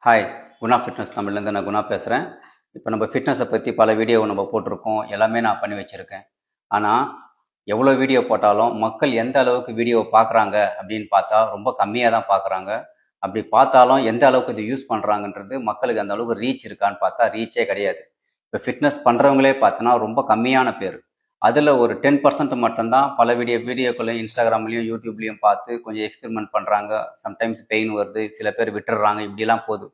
Hi, Guna fitness தமிழ்லேருந்து நான் குணா பேசுகிறேன். இப்போ நம்ம ஃபிட்னஸை பற்றி பல வீடியோ நம்ம போட்டிருக்கோம். எல்லாமே நான் பண்ணி வச்சுருக்கேன். ஆனால் எவ்வளோ வீடியோ போட்டாலும் மக்கள் எந்த அளவுக்கு வீடியோவை பார்க்குறாங்க அப்படின்னு பார்த்தா ரொம்ப கம்மியாக தான் பார்க்குறாங்க. அப்படி பார்த்தாலும் எந்த அளவுக்கு இது யூஸ் பண்ணுறாங்கன்றது மக்களுக்கு அந்த அளவுக்கு ரீச் இருக்கான்னு பார்த்தா ரீச்சே கிடையாது. இப்போ ஃபிட்னஸ் பண்ணுறவங்களே பார்த்தோன்னா ரொம்ப கம்மியான பேர். அதில் ஒரு 10% மட்டும்தான் பல வீடியோக்களையும் இன்ஸ்டாகிராம்லேயும் யூடியூப்லேயும் பார்த்து கொஞ்சம் எக்ஸ்பெரிமெண்ட் பண்ணுறாங்க. சம்டைம்ஸ் பெயின் வருது, சில பேர் விட்டுடுறாங்க, இப்படிலாம் போகுது.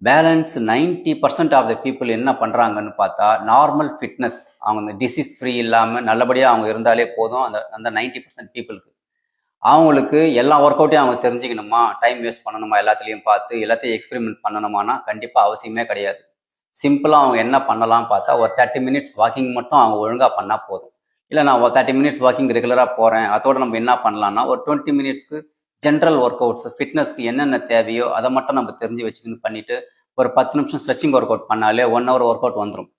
பேலன்ஸ் 90% ஆஃப் த பீப்புள் என்ன பண்ணுறாங்கன்னு பார்த்தா நார்மல் ஃபிட்னஸ், அவங்க அந்த டிசீஸ் ஃப்ரீ இல்லாமல் நல்லபடியாக அவங்க இருந்தாலே போதும். அந்த அந்த 90% பீப்புளுக்கு அவங்களுக்கு எல்லா ஒர்க் அவுட்டையும் அவங்க தெரிஞ்சுக்கணுமா, டைம் வேஸ்ட் பண்ணணுமா, எல்லாத்துலேயும் பார்த்து எல்லாத்தையும் எக்ஸ்பெரிமெண்ட் பண்ணணுமானா கண்டிப்பாக அவசியமே கிடையாது. சிம்பிளாக அவங்க என்ன பண்ணலாம் பார்த்தா ஒரு 30 மினிட்ஸ் வாக்கிங் மட்டும் அவங்க ஒழுங்காக பண்ணால் போதும். இல்லை நான் ஒரு 30 மினிட்ஸ் வாக்கிங் ரெகுலராக போகிறேன், அதோடு நம்ம என்ன பண்ணலாம்னா ஒரு 20 மினிட்ஸ்க்கு ஜென்ரல் ஒர்க் அவுட்ஸ் ஃபிட்னஸ்க்கு என்னென்ன தேவையோ அதை மட்டும் நம்ம தெரிஞ்சு வச்சுக்கின்னு பண்ணிவிட்டு ஒரு 10 நிமிஷம் ஸ்ட்ரெச்சிங் ஒர்க் அவுட் பண்ணாலே 1 ஹவர் ஒர்க் அவுட் வந்துடும்.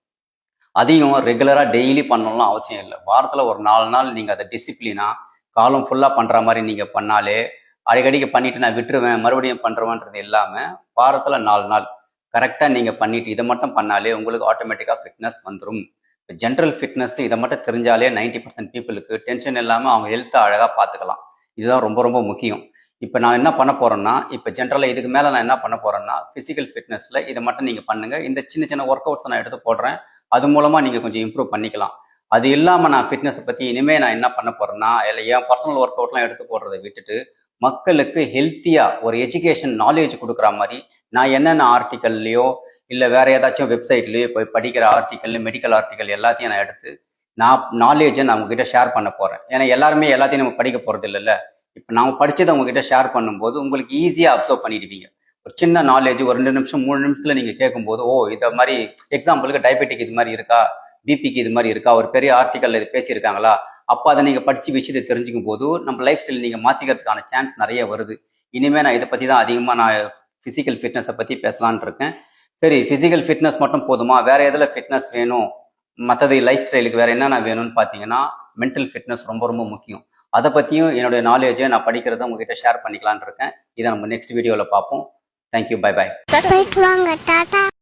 அதையும் ரெகுலராக டெய்லி பண்ணணும்லாம் அவசியம் இல்லை. வாரத்தில் ஒரு 4 நாள் நீங்கள் அதை டிசிப்ளினாக காலம் ஃபுல்லாக பண்ணுற மாதிரி நீங்கள் பண்ணாலே, அடிக்கடிக்கு பண்ணிவிட்டு நான் விட்டுருவேன் மறுபடியும் பண்ணுறவேன்றது இல்லாமல் வாரத்தில் 4 நாள் கரெக்டாக நீங்கள் பண்ணிவிட்டு இதை மட்டும் பண்ணாலே உங்களுக்கு ஆட்டோமேட்டிக்காக ஃபிட்னஸ் வந்துடும். இப்போ ஜென்ரல் ஃபிட்னஸ் இதை மட்டும் தெரிஞ்சாலே 90% பீப்புளுக்கு டென்ஷன் இல்லாமல் அவங்க ஹெல்த்தை அழகாக பார்த்துக்கலாம். இதுதான் ரொம்ப ரொம்ப முக்கியம். இப்போ நான் என்ன பண்ண போகிறேன்னா, இப்போ ஜென்ரலாக இதுக்கு மேலே நான் என்ன பண்ண போகிறேன்னா ஃபிசிக்கல் ஃபிட்னஸில் இதை மட்டும் நீங்கள் பண்ணுங்கள். இந்த சின்ன சின்ன ஒர்க் அவுட்ஸ் நான் எடுத்து போடுறேன். அது மூலமாக நீங்கள் கொஞ்சம் இம்ப்ரூவ் பண்ணிக்கலாம். அது இல்லாமல் நான் ஃபிட்னஸை பற்றி இனிமேல் நான் என்ன பண்ண போகிறேன்னா, இல்லை என் பர்சனல் ஒர்க் அவுட்லாம் எடுத்து போடுறதை விட்டுட்டு மக்களுக்கு ஹெல்த்தியாக ஒரு எஜுகேஷன் நாலேஜ் கொடுக்குற மாதிரி நான் என்னென்ன ஆர்டிக்கல்லையோ இல்லை வேறு ஏதாச்சும் வெப்சைட்லேயோ போய் படிக்கிற ஆர்டிக்கல், மெடிக்கல் ஆர்டிக்கல் எல்லாத்தையும் நான் எடுத்து நாலேஜை நான் உங்ககிட்ட ஷேர் பண்ண போகிறேன். ஏன்னா எல்லாருமே எல்லாத்தையும் நம்ம படிக்க போகிறது இல்லைல்ல. இப்போ நான் படித்ததை உங்ககிட்ட ஷேர் பண்ணும்போது உங்களுக்கு ஈஸியாக அப்சர்வ் பண்ணிடுவீங்க. ஒரு சின்ன நாலேஜ் ஒரு 2 நிமிஷம் 3 நிமிஷத்தில் நீங்கள் கேட்கும்போது, ஓ இதை மாதிரி எக்ஸாம்பிளுக்கு டயபெட்டிக் இது மாதிரி இருக்கா, பிபிக்கு இது மாதிரி இருக்கா, ஒரு பெரிய ஆர்டிக்கல் இது பேசியிருக்காங்களா, அப்போ அதை நீங்கள் படித்து விஷயத்தை தெரிஞ்சுக்கும் போது நம்ம லைஃப் ஸ்டைல் நீங்கள் மாற்றிக்கிறதுக்கான சான்ஸ் நிறைய வருது. இனிமேல் நான் இதை பற்றி தான் அதிகமாக நான் ஃபிசிக்கல் ஃபிட்னஸை பற்றி பேசலான் இருக்கேன். சரி, ஃபிசிக்கல் ஃபிட்னஸ் மட்டும் போதுமா, வேறு எதில் ஃபிட்னஸ் வேணும், மற்றது லைஃப் ஸ்டைலுக்கு வேறு என்னென்ன வேணும்னு பார்த்தீங்கன்னா மென்டல் ஃபிட்னஸ் ரொம்ப ரொம்ப முக்கியம். அதை பற்றியும் என்னுடைய நாலேஜை நான் படிக்கிறத உங்ககிட்ட ஷேர் பண்ணிக்கலான் இருக்கேன். இதை நம்ம நெக்ஸ்ட் வீடியோவில் பார்ப்போம். Thank you, bye bye.